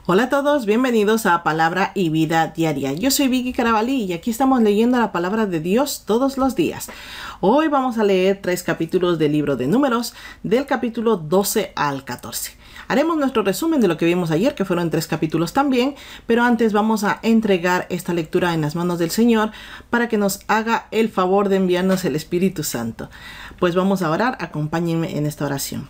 Hola a todos, bienvenidos a Palabra y Vida Diaria. Yo soy Vicky Carabalí y aquí estamos leyendo la palabra de Dios todos los días. Hoy vamos a leer 3 capítulos del libro de Números, del capítulo 12 al 14. Haremos nuestro resumen de lo que vimos ayer, que fueron 3 capítulos también, pero antes vamos a entregar esta lectura en las manos del Señor para que nos haga el favor de enviarnos el Espíritu Santo. Pues vamos a orar, acompáñenme en esta oración.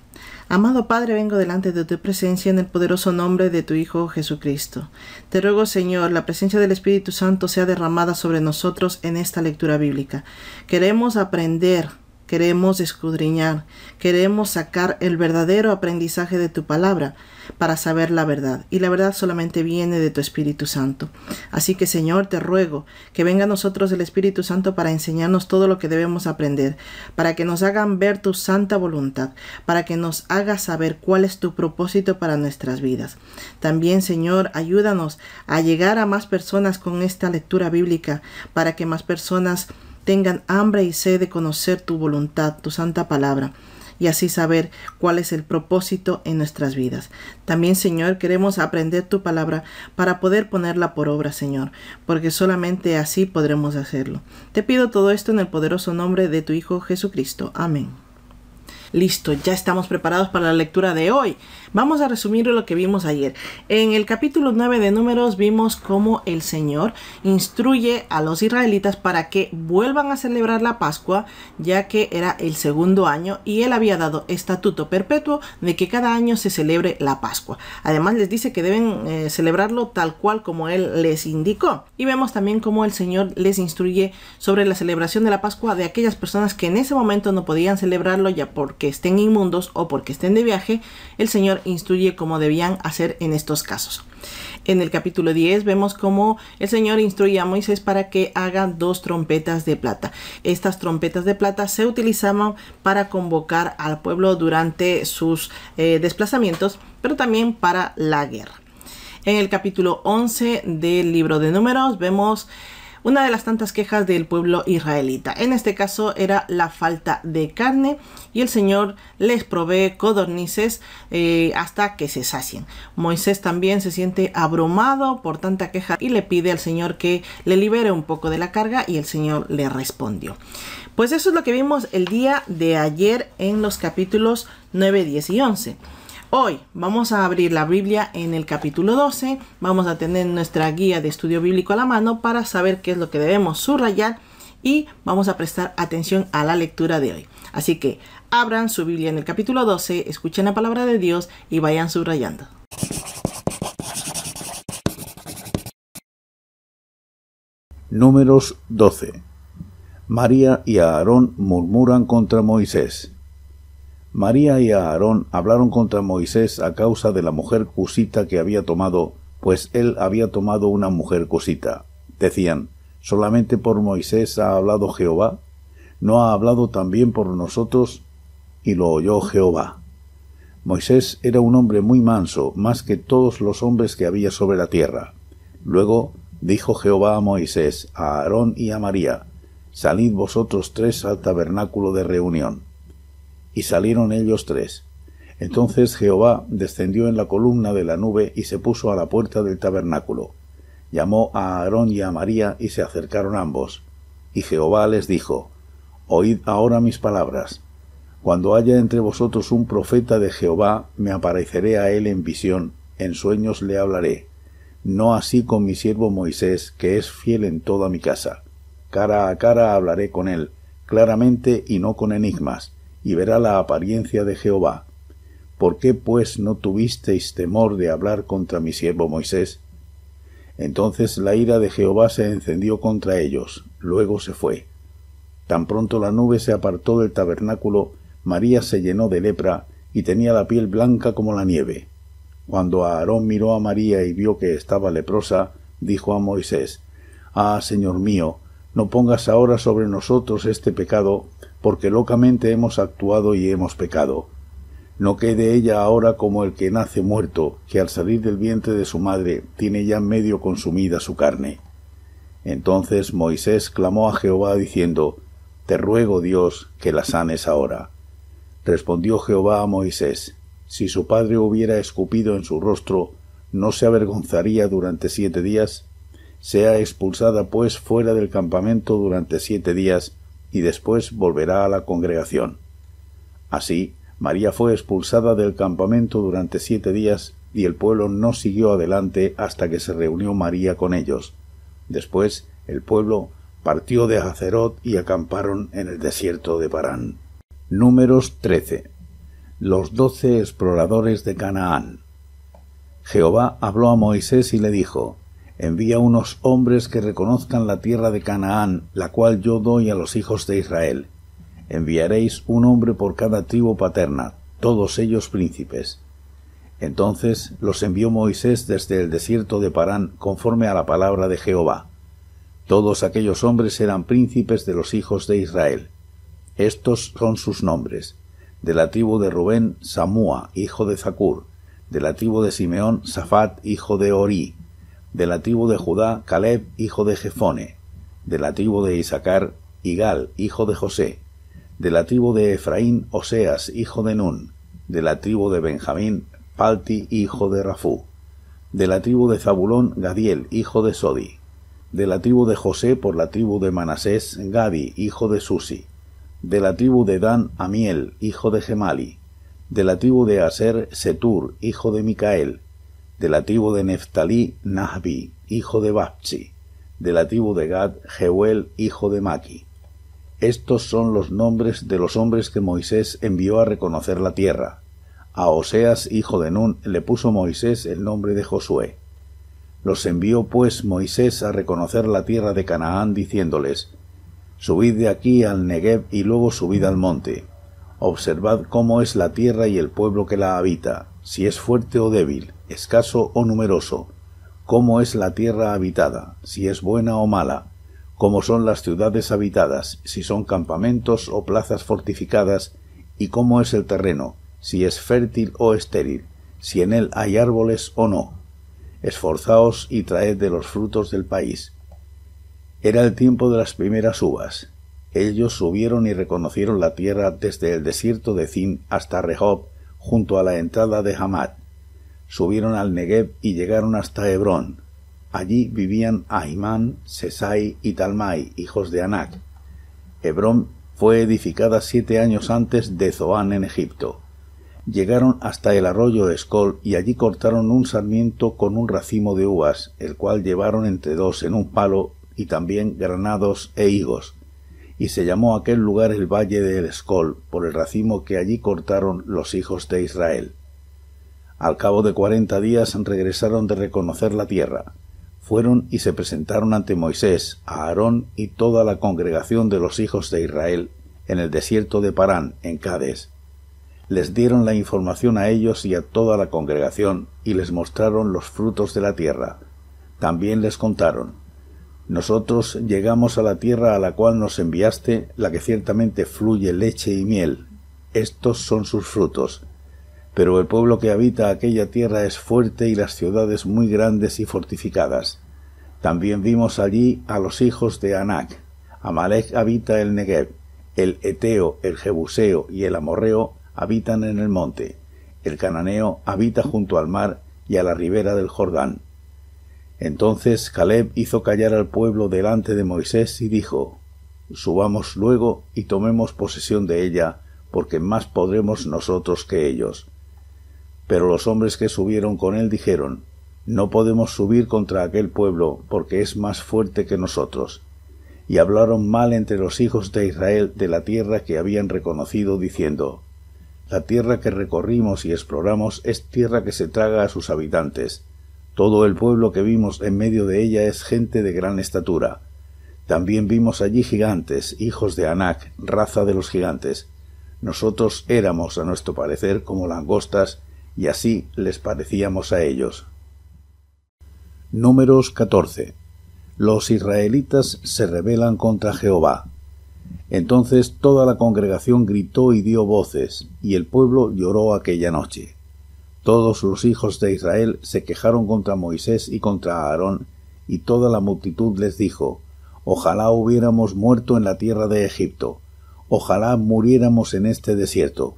Amado Padre, vengo delante de tu presencia en el poderoso nombre de tu Hijo Jesucristo. Te ruego, Señor, la presencia del Espíritu Santo sea derramada sobre nosotros en esta lectura bíblica. Queremos aprender, queremos escudriñar, queremos sacar el verdadero aprendizaje de tu palabra para saber la verdad. Y la verdad solamente viene de tu Espíritu Santo. Así que, Señor, te ruego que venga a nosotros el Espíritu Santo para enseñarnos todo lo que debemos aprender, para que nos hagan ver tu santa voluntad, para que nos haga saber cuál es tu propósito para nuestras vidas. También, Señor, ayúdanos a llegar a más personas con esta lectura bíblica, para que más personas tengan hambre y sed de conocer tu voluntad, tu santa palabra, y así saber cuál es el propósito en nuestras vidas. También, Señor, queremos aprender tu palabra para poder ponerla por obra, Señor, porque solamente así podremos hacerlo. Te pido todo esto en el poderoso nombre de tu Hijo Jesucristo. Amén. Listo, ya estamos preparados para la lectura de hoy. Vamos a resumir lo que vimos ayer. En el capítulo 9 de Números vimos cómo el Señor instruye a los israelitas para que vuelvan a celebrar la Pascua, ya que era el segundo año y Él había dado estatuto perpetuo de que cada año se celebre la Pascua. Además les dice que deben celebrarlo tal cual como Él les indicó. Y vemos también cómo el Señor les instruye sobre la celebración de la Pascua de aquellas personas que en ese momento no podían celebrarlo ya porque estén inmundos o porque estén de viaje. El Señor instruye cómo debían hacer en estos casos. En el capítulo 10 vemos cómo el Señor instruye a Moisés para que haga 2 trompetas de plata. Estas trompetas de plata se utilizaban para convocar al pueblo durante sus desplazamientos, pero también para la guerra. En el capítulo 11 del libro de Números vemos una de las tantas quejas del pueblo israelita. En este caso era la falta de carne y el Señor les provee codornices hasta que se sacien. Moisés también se siente abrumado por tanta queja y le pide al Señor que le libere un poco de la carga y el Señor le respondió. Pues eso es lo que vimos el día de ayer en los capítulos 9, 10 y 11. Hoy vamos a abrir la Biblia en el capítulo 12, vamos a tener nuestra guía de estudio bíblico a la mano para saber qué es lo que debemos subrayar y vamos a prestar atención a la lectura de hoy. Así que abran su Biblia en el capítulo 12, escuchen la palabra de Dios y vayan subrayando. Números 12. María y Aarón murmuran contra Moisés. María y Aarón hablaron contra Moisés a causa de la mujer cusita que había tomado, pues él había tomado una mujer cusita. Decían: ¿solamente por Moisés ha hablado Jehová? ¿No ha hablado también por nosotros? Y lo oyó Jehová. Moisés era un hombre muy manso, más que todos los hombres que había sobre la tierra. Luego dijo Jehová a Moisés, a Aarón y a María: salid vosotros 3 al tabernáculo de reunión. Y salieron ellos 3. Entonces Jehová descendió en la columna de la nube y se puso a la puerta del tabernáculo. Llamó a Aarón y a María y se acercaron ambos. Y Jehová les dijo: oíd ahora mis palabras. Cuando haya entre vosotros un profeta de Jehová, me apareceré a él en visión, en sueños le hablaré. No así con mi siervo Moisés, que es fiel en toda mi casa. Cara a cara hablaré con él, claramente y no con enigmas, y verá la apariencia de Jehová. ¿Por qué pues no tuvisteis temor de hablar contra mi siervo Moisés? Entonces la ira de Jehová se encendió contra ellos, luego se fue. Tan pronto la nube se apartó del tabernáculo, María se llenó de lepra y tenía la piel blanca como la nieve. Cuando Aarón miró a María y vio que estaba leprosa, dijo a Moisés: Ah, Señor mío, no pongas ahora sobre nosotros este pecado, porque locamente hemos actuado y hemos pecado. No quede ella ahora como el que nace muerto, que al salir del vientre de su madre tiene ya medio consumida su carne. Entonces Moisés clamó a Jehová diciendo: Te ruego, Dios, que la sanes ahora. Respondió Jehová a Moisés: Si su padre hubiera escupido en su rostro, ¿no se avergonzaría durante 7 días? Sea expulsada pues fuera del campamento durante 7 días, y después volverá a la congregación. Así, María fue expulsada del campamento durante 7 días, y el pueblo no siguió adelante hasta que se reunió María con ellos. Después, el pueblo partió de Hazerot y acamparon en el desierto de Parán. Números 13. Los 12 exploradores de Canaán. Jehová habló a Moisés y le dijo: Envía unos hombres que reconozcan la tierra de Canaán, la cual yo doy a los hijos de Israel. Enviaréis un hombre por cada tribu paterna, todos ellos príncipes. Entonces los envió Moisés desde el desierto de Parán conforme a la palabra de Jehová. Todos aquellos hombres eran príncipes de los hijos de Israel. Estos son sus nombres: de la tribu de Rubén, Samúa, hijo de Zacur; de la tribu de Simeón, Safat, hijo de Orí; de la tribu de Judá, Caleb, hijo de Jefone; de la tribu de Isaacar, Igal, hijo de José; de la tribu de Efraín, Oseas, hijo de Nun; de la tribu de Benjamín, Palti, hijo de Rafú; de la tribu de Zabulón, Gadiel, hijo de Sodi; de la tribu de José por la tribu de Manasés, Gadi, hijo de Susi; de la tribu de Dan, Amiel, hijo de Gemali; de la tribu de Aser, Setur, hijo de Micael; de la tribu de Neftalí, Nahbi, hijo de Babchi; de la tribu de Gad, Jeuel, hijo de Maki. Estos son los nombres de los hombres que Moisés envió a reconocer la tierra. A Oseas, hijo de Nun, le puso Moisés el nombre de Josué. Los envió pues Moisés a reconocer la tierra de Canaán, diciéndoles: Subid de aquí al Negev y luego subid al monte. Observad cómo es la tierra y el pueblo que la habita, si es fuerte o débil, escaso o numeroso, cómo es la tierra habitada, si es buena o mala, cómo son las ciudades habitadas, si son campamentos o plazas fortificadas, y cómo es el terreno, si es fértil o estéril, si en él hay árboles o no. Esforzaos y traed de los frutos del país. Era el tiempo de las primeras uvas. Ellos subieron y reconocieron la tierra desde el desierto de Zin hasta Rehob, junto a la entrada de Hamat. Subieron al Negev y llegaron hasta Hebrón. Allí vivían Ahimán, Sesai y Talmai, hijos de Anac. Hebrón fue edificada 7 años antes de Zoán en Egipto. Llegaron hasta el arroyo Escol y allí cortaron un sarmiento con un racimo de uvas, el cual llevaron entre 2 en un palo, y también granados e higos. Y se llamó aquel lugar el Valle del Escol, por el racimo que allí cortaron los hijos de Israel. Al cabo de 40 días regresaron de reconocer la tierra. Fueron y se presentaron ante Moisés, a Aarón y toda la congregación de los hijos de Israel, en el desierto de Parán, en Cades. Les dieron la información a ellos y a toda la congregación, y les mostraron los frutos de la tierra. También les contaron: Nosotros llegamos a la tierra a la cual nos enviaste, la que ciertamente fluye leche y miel. Estos son sus frutos. Pero el pueblo que habita aquella tierra es fuerte y las ciudades muy grandes y fortificadas. También vimos allí a los hijos de Anac. Amalek habita el Negev. El Eteo, el Jebuseo y el Amorreo habitan en el monte. El Cananeo habita junto al mar y a la ribera del Jordán. Entonces Caleb hizo callar al pueblo delante de Moisés y dijo: Subamos luego y tomemos posesión de ella, porque más podremos nosotros que ellos. Pero los hombres que subieron con él dijeron: No podemos subir contra aquel pueblo, porque es más fuerte que nosotros. Y hablaron mal entre los hijos de Israel de la tierra que habían reconocido, diciendo: La tierra que recorrimos y exploramos es tierra que se traga a sus habitantes. Todo el pueblo que vimos en medio de ella es gente de gran estatura. También vimos allí gigantes, hijos de Anac, raza de los gigantes. Nosotros éramos, a nuestro parecer, como langostas, y así les parecíamos a ellos. Números 14. Los israelitas se rebelan contra Jehová. Entonces toda la congregación gritó y dio voces, y el pueblo lloró aquella noche. Todos los hijos de Israel se quejaron contra Moisés y contra Aarón, y toda la multitud les dijo: Ojalá hubiéramos muerto en la tierra de Egipto, ojalá muriéramos en este desierto.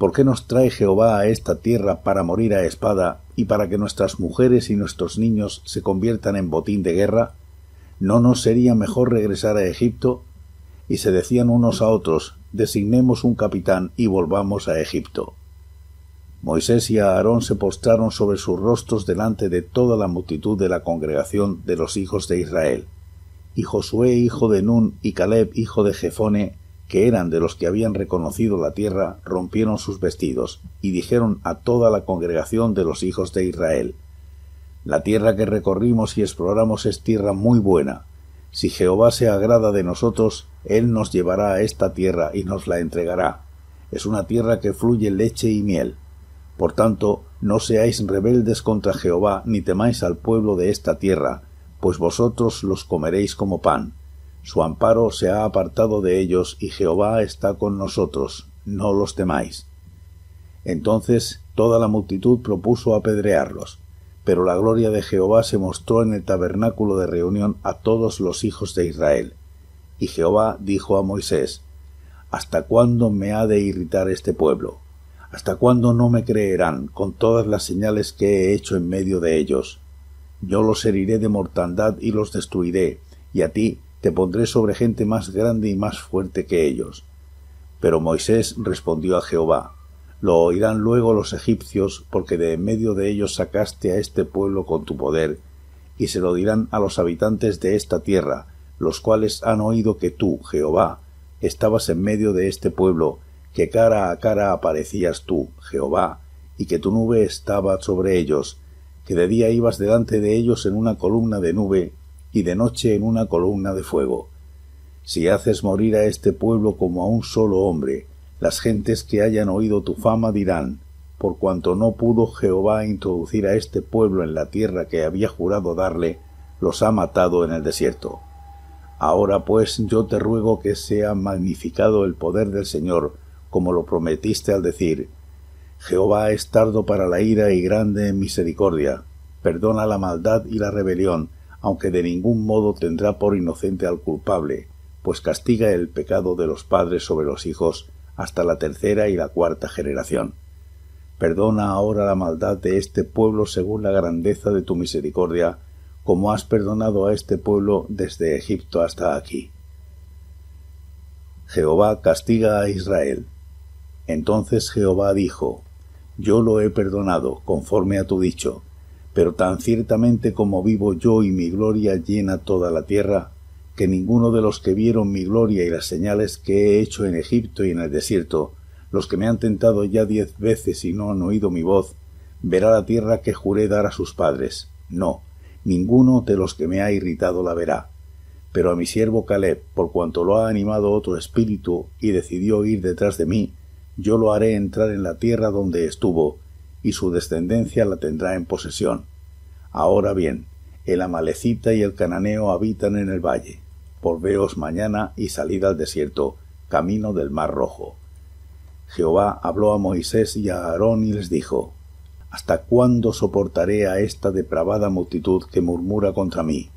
¿Por qué nos trae Jehová a esta tierra para morir a espada y para que nuestras mujeres y nuestros niños se conviertan en botín de guerra? ¿No nos sería mejor regresar a Egipto? Y se decían unos a otros, designemos un capitán y volvamos a Egipto. Moisés y Aarón se postraron sobre sus rostros delante de toda la multitud de la congregación de los hijos de Israel. Y Josué hijo de Nun y Caleb hijo de Jefone, que eran de los que habían reconocido la tierra, rompieron sus vestidos, y dijeron a toda la congregación de los hijos de Israel: La tierra que recorrimos y exploramos es tierra muy buena. Si Jehová se agrada de nosotros, él nos llevará a esta tierra y nos la entregará. Es una tierra que fluye leche y miel. Por tanto, no seáis rebeldes contra Jehová, ni temáis al pueblo de esta tierra, pues vosotros los comeréis como pan. Su amparo se ha apartado de ellos, y Jehová está con nosotros, no los temáis. Entonces toda la multitud propuso apedrearlos, pero la gloria de Jehová se mostró en el tabernáculo de reunión a todos los hijos de Israel. Y Jehová dijo a Moisés: ¿Hasta cuándo me ha de irritar este pueblo? ¿Hasta cuándo no me creerán con todas las señales que he hecho en medio de ellos? Yo los heriré de mortandad y los destruiré, y a ti te pondré sobre gente más grande y más fuerte que ellos. Pero Moisés respondió a Jehová: Lo oirán luego los egipcios, porque de en medio de ellos sacaste a este pueblo con tu poder, y se lo dirán a los habitantes de esta tierra, los cuales han oído que tú, Jehová, estabas en medio de este pueblo, que cara a cara aparecías tú, Jehová, y que tu nube estaba sobre ellos, que de día ibas delante de ellos en una columna de nube, y de noche en una columna de fuego. Si haces morir a este pueblo como a un solo hombre, las gentes que hayan oído tu fama dirán: por cuanto no pudo Jehová introducir a este pueblo en la tierra que había jurado darle, los ha matado en el desierto. Ahora pues yo te ruego que sea magnificado el poder del Señor, como lo prometiste al decir: Jehová es tardo para la ira y grande en misericordia, perdona la maldad y la rebelión, aunque de ningún modo tendrá por inocente al culpable, pues castiga el pecado de los padres sobre los hijos hasta la tercera y la cuarta generación. Perdona ahora la maldad de este pueblo según la grandeza de tu misericordia, como has perdonado a este pueblo desde Egipto hasta aquí. Jehová castiga a Israel. Entonces Jehová dijo: Yo lo he perdonado, conforme a tu dicho, pero tan ciertamente como vivo yo y mi gloria llena toda la tierra, que ninguno de los que vieron mi gloria y las señales que he hecho en Egipto y en el desierto, los que me han tentado ya 10 veces y no han oído mi voz, verá la tierra que juré dar a sus padres. No, ninguno de los que me ha irritado la verá. Pero a mi siervo Caleb, por cuanto lo ha animado otro espíritu y decidió ir detrás de mí, yo lo haré entrar en la tierra donde estuvo, y su descendencia la tendrá en posesión. Ahora bien, el amalecita y el cananeo habitan en el valle. Volveos mañana y salid al desierto, camino del mar Rojo. Jehová habló a Moisés y a Aarón y les dijo: ¿Hasta cuándo soportaré a esta depravada multitud que murmura contra mí?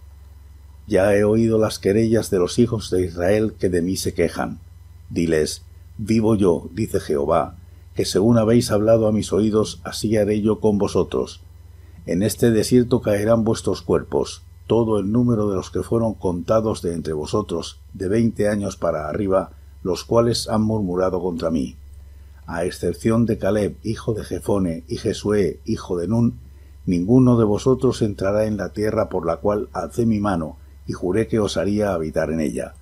Ya he oído las querellas de los hijos de Israel que de mí se quejan. Diles: Vivo yo, dice Jehová, que según habéis hablado a mis oídos, así haré yo con vosotros. En este desierto caerán vuestros cuerpos, todo el número de los que fueron contados de entre vosotros, de 20 años para arriba, los cuales han murmurado contra mí. A excepción de Caleb, hijo de Jefone, y Josué, hijo de Nun, ninguno de vosotros entrará en la tierra por la cual alcé mi mano, y juré que os haría habitar en ella.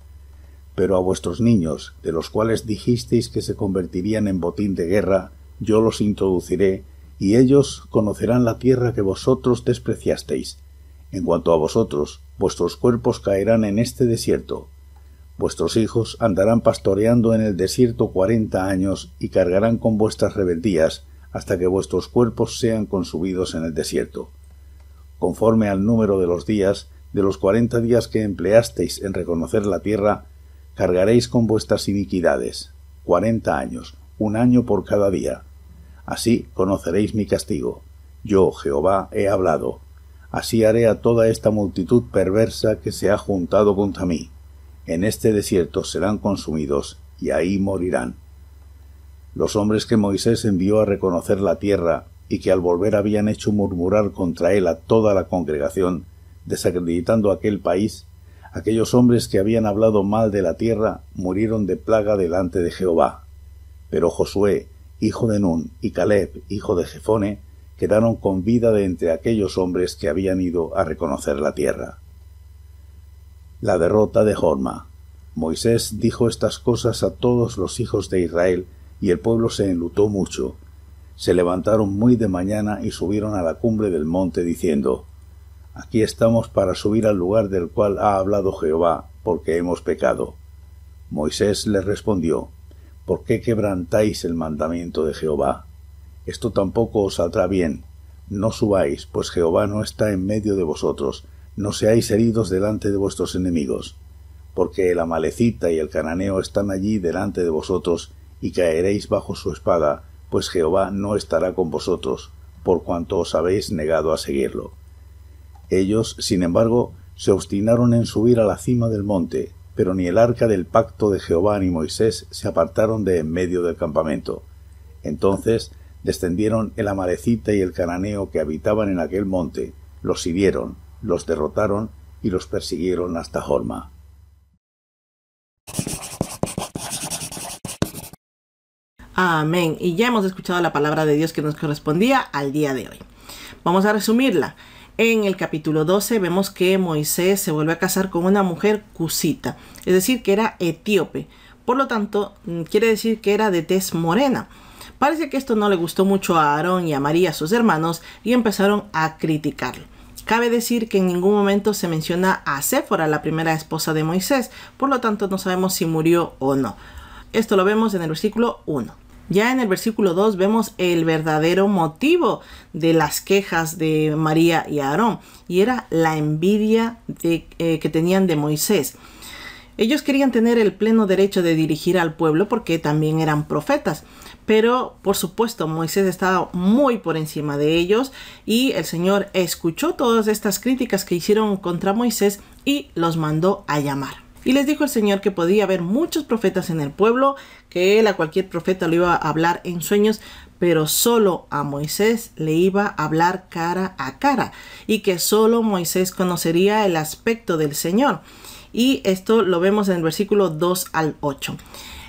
Pero a vuestros niños, de los cuales dijisteis que se convertirían en botín de guerra, yo los introduciré, y ellos conocerán la tierra que vosotros despreciasteis. En cuanto a vosotros, vuestros cuerpos caerán en este desierto. Vuestros hijos andarán pastoreando en el desierto 40 años, y cargarán con vuestras rebeldías, hasta que vuestros cuerpos sean consumidos en el desierto. Conforme al número de los días, de los 40 días que empleasteis en reconocer la tierra, cargaréis con vuestras iniquidades, 40 años, 1 año por cada día. Así conoceréis mi castigo. Yo, Jehová, he hablado. Así haré a toda esta multitud perversa que se ha juntado contra mí. En este desierto serán consumidos, y ahí morirán. Los hombres que Moisés envió a reconocer la tierra y que al volver habían hecho murmurar contra él a toda la congregación, desacreditando aquel país, aquellos hombres que habían hablado mal de la tierra murieron de plaga delante de Jehová. Pero Josué, hijo de Nun, y Caleb, hijo de Jefone, quedaron con vida de entre aquellos hombres que habían ido a reconocer la tierra. La derrota de Horma. Moisés dijo estas cosas a todos los hijos de Israel, y el pueblo se enlutó mucho. Se levantaron muy de mañana y subieron a la cumbre del monte, diciendo: Aquí estamos para subir al lugar del cual ha hablado Jehová, porque hemos pecado. Moisés les respondió: ¿Por qué quebrantáis el mandamiento de Jehová? Esto tampoco os saldrá bien. No subáis, pues Jehová no está en medio de vosotros. No seáis heridos delante de vuestros enemigos. Porque el amalecita y el cananeo están allí delante de vosotros, y caeréis bajo su espada, pues Jehová no estará con vosotros, por cuanto os habéis negado a seguirlo. Ellos, sin embargo, se obstinaron en subir a la cima del monte, pero ni el arca del pacto de Jehová ni Moisés se apartaron de en medio del campamento. Entonces descendieron el amalecita y el cananeo que habitaban en aquel monte, los hirieron, los derrotaron y los persiguieron hasta Horma. Amén. Y ya hemos escuchado la palabra de Dios que nos correspondía al día de hoy. Vamos a resumirla. En el capítulo 12 vemos que Moisés se vuelve a casar con una mujer cusita, es decir, que era etíope. Por lo tanto, quiere decir que era de tez morena. Parece que esto no le gustó mucho a Aarón y a María, sus hermanos, y empezaron a criticarlo. Cabe decir que en ningún momento se menciona a Séfora, la primera esposa de Moisés, por lo tanto no sabemos si murió o no. Esto lo vemos en el versículo 1. Ya en el versículo 2 vemos el verdadero motivo de las quejas de María y Aarón, y era la envidia que tenían de Moisés. Ellos querían tener el pleno derecho de dirigir al pueblo porque también eran profetas, pero por supuesto Moisés estaba muy por encima de ellos, y el Señor escuchó todas estas críticas que hicieron contra Moisés y los mandó a llamar. Y les dijo el Señor que podía haber muchos profetas en el pueblo, que él a cualquier profeta lo iba a hablar en sueños, pero solo a Moisés le iba a hablar cara a cara, y que solo Moisés conocería el aspecto del Señor. Y esto lo vemos en el versículo 2 al 8.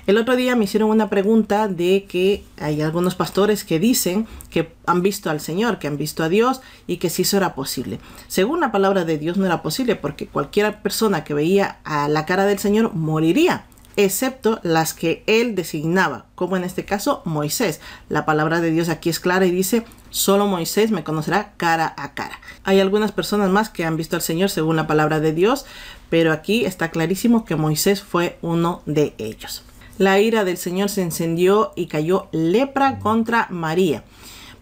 El otro día me hicieron una pregunta de que hay algunos pastores que dicen que han visto al Señor, que han visto a Dios, y que si eso era posible. Según la palabra de Dios no era posible, porque cualquier persona que veía a la cara del Señor moriría, excepto las que él designaba, como en este caso Moisés. La palabra de Dios aquí es clara y dice: solo Moisés me conocerá cara a cara. Hay algunas personas más que han visto al Señor según la palabra de Dios, pero aquí está clarísimo que Moisés fue uno de ellos. La ira del Señor se encendió y cayó lepra contra María.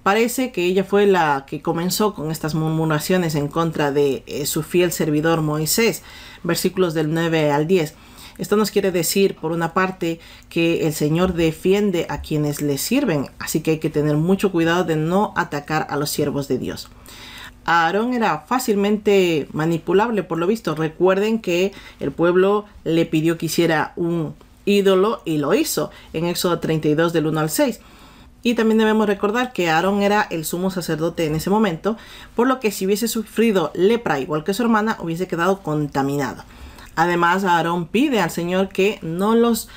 Parece que ella fue la que comenzó con estas murmuraciones en contra de su fiel servidor Moisés. Versículos del 9 al 10. Esto nos quiere decir, por una parte, que el Señor defiende a quienes le sirven, así que hay que tener mucho cuidado de no atacar a los siervos de Dios. Aarón era fácilmente manipulable, por lo visto. Recuerden que el pueblo le pidió que hiciera un ídolo y lo hizo en Éxodo 32 del 1 al 6. Y también debemos recordar que Aarón era el sumo sacerdote en ese momento, por lo que si hubiese sufrido lepra igual que su hermana, hubiese quedado contaminado. Además, Aarón pide al Señor que no los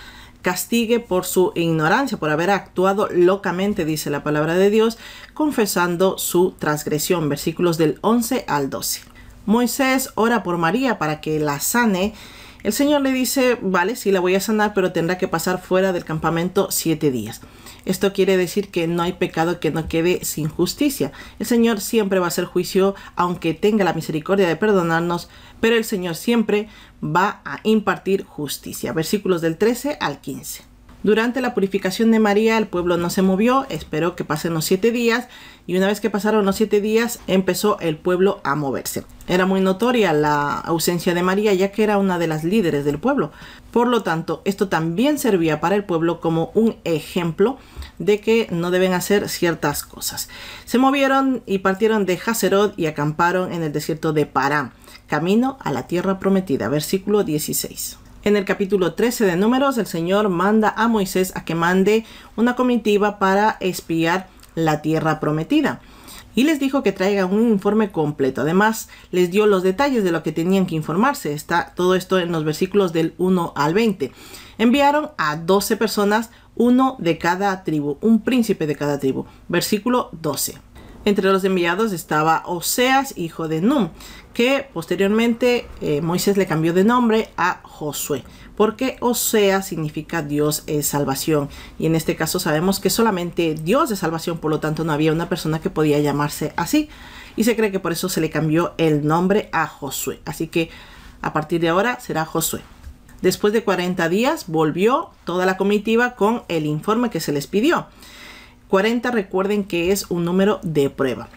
castigue por su ignorancia, por haber actuado locamente, dice la palabra de Dios, confesando su transgresión. Versículos del 11 al 12. Moisés ora por María para que la sane. El Señor le dice: vale, sí la voy a sanar, pero tendrá que pasar fuera del campamento 7 días. Esto quiere decir que no hay pecado que no quede sin justicia. El Señor siempre va a hacer juicio, aunque tenga la misericordia de perdonarnos, pero el Señor siempre va a impartir justicia. Versículos del 13 al 15. Durante la purificación de María, el pueblo no se movió, esperó que pasen los 7 días, y una vez que pasaron los 7 días, empezó el pueblo a moverse. Era muy notoria la ausencia de María, ya que era una de las líderes del pueblo. Por lo tanto, esto también servía para el pueblo como un ejemplo de que no deben hacer ciertas cosas. Se movieron y partieron de Hazerot y acamparon en el desierto de Parán, camino a la tierra prometida. Versículo 16. En el capítulo 13 de Números, el Señor manda a Moisés a que mande una comitiva para espiar la tierra prometida. Y les dijo que traigan un informe completo. Además, les dio los detalles de lo que tenían que informarse. Está todo esto en los versículos del 1 al 20. Enviaron a 12 personas, uno de cada tribu, un príncipe de cada tribu. Versículo 12. Entre los enviados estaba Oseas, hijo de Num, que posteriormente Moisés le cambió de nombre a Josué, porque Oseas significa Dios es salvación. Y en este caso sabemos que solamente Dios es salvación, por lo tanto no había una persona que podía llamarse así. Y se cree que por eso se le cambió el nombre a Josué. Así que a partir de ahora será Josué. Después de 40 días volvió toda la comitiva con el informe que se les pidió. 40, recuerden que es un número de prueba.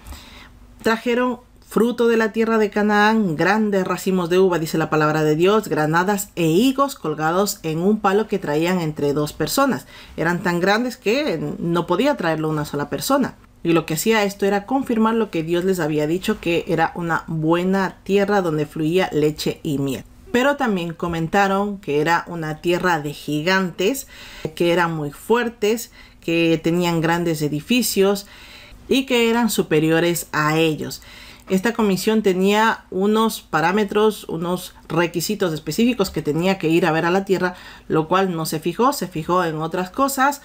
Trajeron fruto de la tierra de Canaán, grandes racimos de uva, dice la palabra de Dios, granadas e higos colgados en un palo que traían entre 2 personas. Eran tan grandes que no podía traerlo una sola persona. Y lo que hacía esto era confirmar lo que Dios les había dicho, que era una buena tierra donde fluía leche y miel. Pero también comentaron que era una tierra de gigantes, que eran muy fuertes, que tenían grandes edificios y que eran superiores a ellos. Esta comisión tenía unos parámetros, unos requisitos específicos que tenía que ir a ver a la tierra, lo cual no se fijó en otras cosas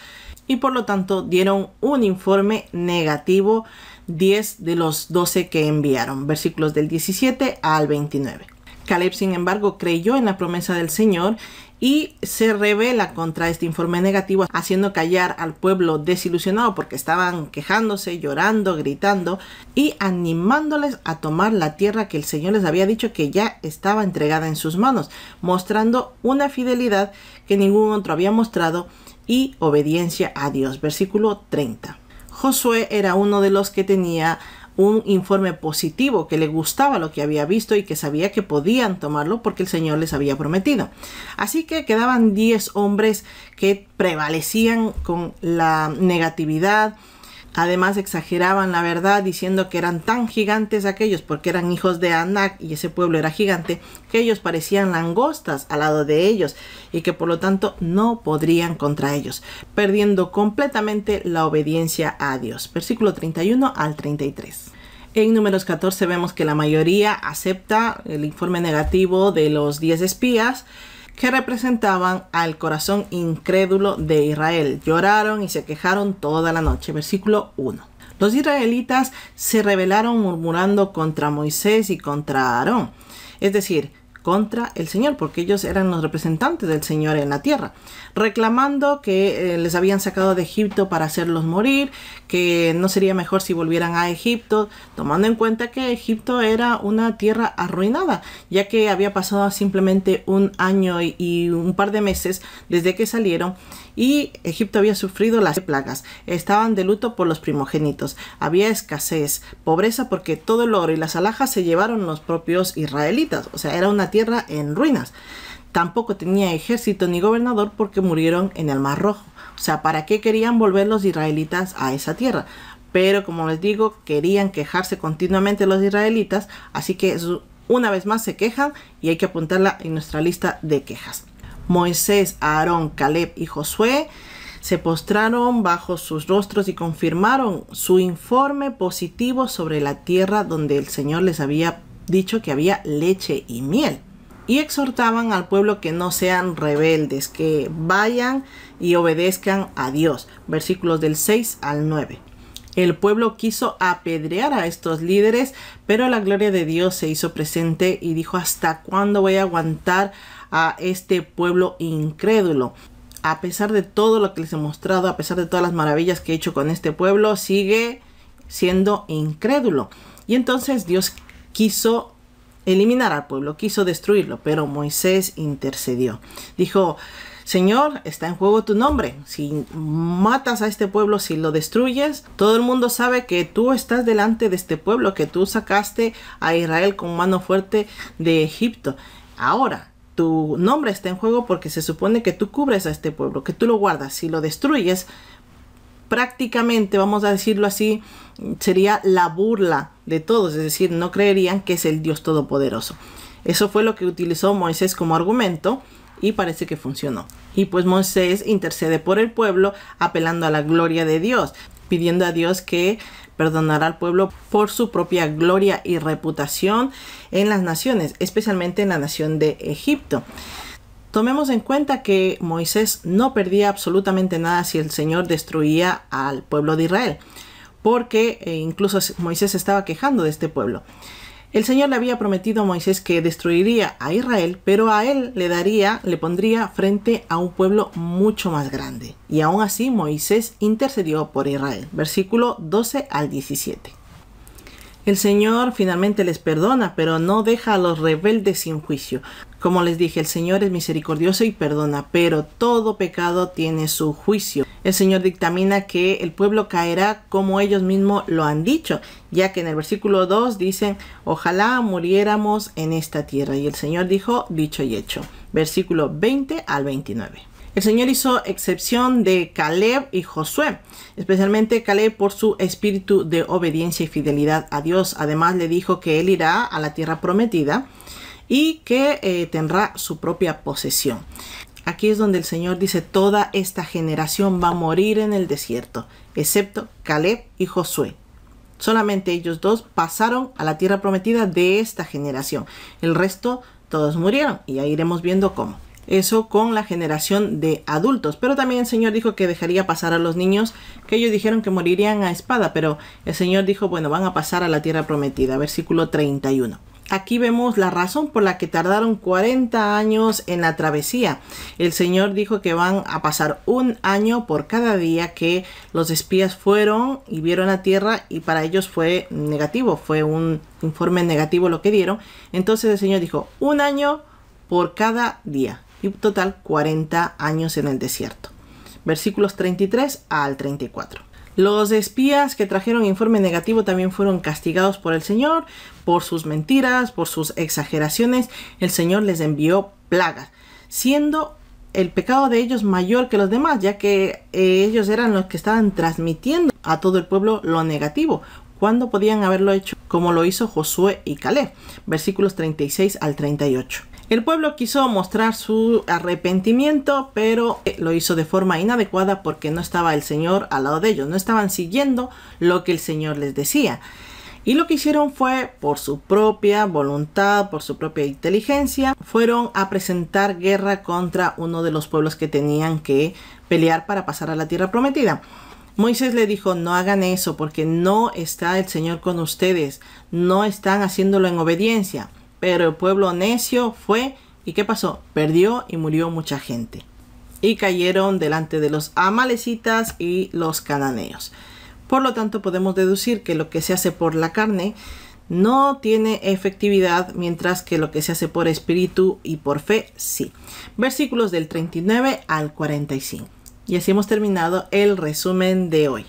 y por lo tanto dieron un informe negativo, 10 de los 12 que enviaron, versículos del 17 al 29. Caleb, sin embargo, creyó en la promesa del Señor y se rebela contra este informe negativo, haciendo callar al pueblo desilusionado porque estaban quejándose, llorando, gritando y animándoles a tomar la tierra que el Señor les había dicho que ya estaba entregada en sus manos, mostrando una fidelidad que ningún otro había mostrado y obediencia a Dios. Versículo 30. Josué era uno de los que tenía un informe positivo, que le gustaba lo que había visto y que sabía que podían tomarlo porque el Señor les había prometido. Así que quedaban 10 hombres que prevalecían con la negatividad. Además exageraban la verdad diciendo que eran tan gigantes aquellos porque eran hijos de Anac y ese pueblo era gigante, que ellos parecían langostas al lado de ellos y que por lo tanto no podrían contra ellos, perdiendo completamente la obediencia a Dios. Versículo 31 al 33. En Números 14 vemos que la mayoría acepta el informe negativo de los 10 espías que representaban al corazón incrédulo de Israel. Lloraron y se quejaron toda la noche. Versículo 1. Los israelitas se rebelaron murmurando contra Moisés y contra Aarón, es decir, contra el Señor, porque ellos eran los representantes del Señor en la tierra, reclamando que les habían sacado de Egipto para hacerlos morir, que no sería mejor si volvieran a Egipto, tomando en cuenta que Egipto era una tierra arruinada, ya que había pasado simplemente un año y un par de meses desde que salieron y Egipto había sufrido las plagas. Estaban de luto por los primogénitos, había escasez, pobreza porque todo el oro y las alhajas se llevaron los propios israelitas, o sea, era una tierra en ruinas. Tampoco tenía ejército ni gobernador porque murieron en el Mar Rojo. O sea, ¿para qué querían volver los israelitas a esa tierra? Pero como les digo, querían quejarse continuamente los israelitas, así que una vez más se quejan y hay que apuntarla en nuestra lista de quejas. Moisés, Aarón, Caleb y Josué se postraron bajo sus rostros y confirmaron su informe positivo sobre la tierra donde el Señor les había dicho que había leche y miel. Y exhortaban al pueblo que no sean rebeldes, que vayan y obedezcan a Dios. Versículos del 6 al 9. El pueblo quiso apedrear a estos líderes, pero la gloria de Dios se hizo presente y dijo: ¿hasta cuándo voy a aguantar a este pueblo incrédulo? A pesar de todo lo que les he mostrado, a pesar de todas las maravillas que he hecho con este pueblo, sigue siendo incrédulo. Y entonces Dios quiso eliminar al pueblo, quiso destruirlo, pero Moisés intercedió. Dijo: Señor, está en juego tu nombre. Si matas a este pueblo, si lo destruyes, todo el mundo sabe que tú estás delante de este pueblo, que tú sacaste a Israel con mano fuerte de Egipto. Ahora, tu nombre está en juego porque se supone que tú cubres a este pueblo, que tú lo guardas. Si lo destruyes, prácticamente, vamos a decirlo así, sería la burla de todos, es decir, no creerían que es el Dios Todopoderoso. Eso fue lo que utilizó Moisés como argumento y parece que funcionó. Y pues Moisés intercede por el pueblo apelando a la gloria de Dios, pidiendo a Dios que perdonará al pueblo por su propia gloria y reputación en las naciones, especialmente en la nación de Egipto. Tomemos en cuenta que Moisés no perdía absolutamente nada si el Señor destruía al pueblo de Israel, porque incluso Moisés estaba quejando de este pueblo. El Señor le había prometido a Moisés que destruiría a Israel, pero a él le pondría frente a un pueblo mucho más grande. Y aún así Moisés intercedió por Israel. Versículo 12 al 17. El Señor finalmente les perdona, pero no deja a los rebeldes sin juicio. Como les dije, el Señor es misericordioso y perdona, pero todo pecado tiene su juicio. El Señor dictamina que el pueblo caerá como ellos mismos lo han dicho, ya que en el versículo 2 dicen, ojalá muriéramos en esta tierra. Y el Señor dijo, dicho y hecho. Versículo 20 al 29. El Señor hizo excepción de Caleb y Josué, especialmente Caleb por su espíritu de obediencia y fidelidad a Dios. Además le dijo que él irá a la tierra prometida y que tendrá su propia posesión. Aquí es donde el Señor dice, toda esta generación va a morir en el desierto, excepto Caleb y Josué. Solamente ellos dos pasaron a la tierra prometida de esta generación. El resto, todos murieron, y ahí iremos viendo cómo. Eso con la generación de adultos. Pero también el Señor dijo que dejaría pasar a los niños, que ellos dijeron que morirían a espada, pero el Señor dijo, bueno, van a pasar a la tierra prometida. Versículo 31. Aquí vemos la razón por la que tardaron 40 años en la travesía. El Señor dijo que van a pasar 1 año por cada día que los espías fueron y vieron la tierra, y para ellos fue negativo, fue un informe negativo lo que dieron. Entonces el Señor dijo 1 año por cada día. Y total 40 años en el desierto. Versículos 33 al 34. Los espías que trajeron informe negativo también fueron castigados por el Señor, por sus mentiras, por sus exageraciones. El Señor les envió plagas, siendo el pecado de ellos mayor que los demás, ya que ellos eran los que estaban transmitiendo a todo el pueblo lo negativo, cuando podían haberlo hecho como lo hizo Josué y Caleb. Versículos 36 al 38. El pueblo quiso mostrar su arrepentimiento, pero lo hizo de forma inadecuada porque no estaba el Señor al lado de ellos. No estaban siguiendo lo que el Señor les decía. Y lo que hicieron fue, por su propia voluntad, por su propia inteligencia, fueron a presentar guerra contra uno de los pueblos que tenían que pelear para pasar a la tierra prometida. Moisés le dijo, no hagan eso porque no está el Señor con ustedes. No están haciéndolo en obediencia. Pero el pueblo necio fue, ¿y qué pasó? Perdió y murió mucha gente. Y cayeron delante de los amalecitas y los cananeos. Por lo tanto, podemos deducir que lo que se hace por la carne no tiene efectividad, mientras que lo que se hace por espíritu y por fe, sí. Versículos del 39 al 45. Y así hemos terminado el resumen de hoy.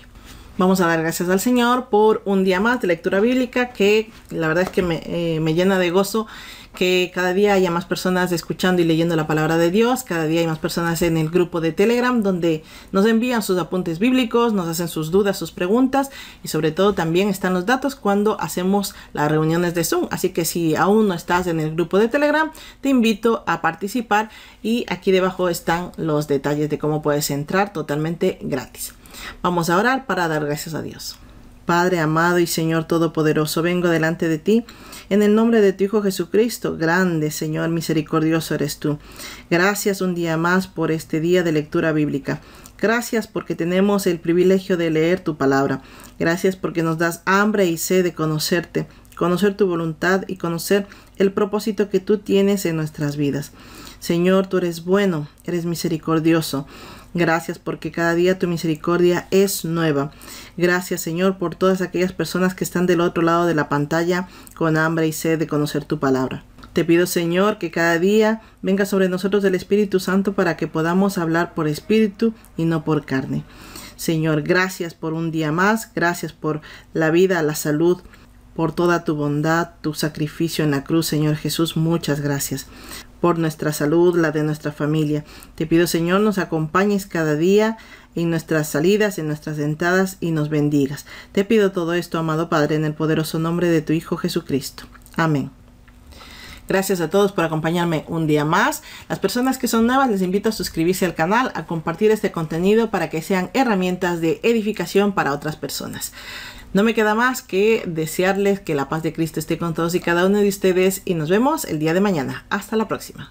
Vamos a dar gracias al Señor por un día más de lectura bíblica, que la verdad es que me llena de gozo que cada día haya más personas escuchando y leyendo la palabra de Dios. Cada día hay más personas en el grupo de Telegram, donde nos envían sus apuntes bíblicos, nos hacen sus dudas, sus preguntas, y sobre todo también están los datos cuando hacemos las reuniones de Zoom. Así que si aún no estás en el grupo de Telegram, te invito a participar, y aquí debajo están los detalles de cómo puedes entrar totalmente gratis. Vamos a orar para dar gracias a Dios. Padre amado y Señor todopoderoso, vengo delante de ti en el nombre de tu Hijo Jesucristo. Grande, Señor, misericordioso eres tú. Gracias un día más por este día de lectura bíblica. Gracias porque tenemos el privilegio de leer tu palabra. Gracias porque nos das hambre y sed de conocerte, conocer tu voluntad y conocer el propósito que tú tienes en nuestras vidas. Señor, tú eres bueno, eres misericordioso. Gracias porque cada día tu misericordia es nueva. Gracias, Señor, por todas aquellas personas que están del otro lado de la pantalla con hambre y sed de conocer tu palabra. Te pido, Señor, que cada día venga sobre nosotros el Espíritu Santo para que podamos hablar por espíritu y no por carne. Señor, gracias por un día más. Gracias por la vida, la salud, por toda tu bondad, tu sacrificio en la cruz, Señor Jesús. Muchas gracias por nuestra salud, la de nuestra familia. Te pido, Señor, nos acompañes cada día en nuestras salidas, en nuestras entradas, y nos bendigas. Te pido todo esto, amado Padre, en el poderoso nombre de tu Hijo Jesucristo. Amén. Gracias a todos por acompañarme un día más. Las personas que son nuevas les invito a suscribirse al canal, a compartir este contenido para que sean herramientas de edificación para otras personas. No me queda más que desearles que la paz de Cristo esté con todos y cada uno de ustedes y nos vemos el día de mañana. Hasta la próxima.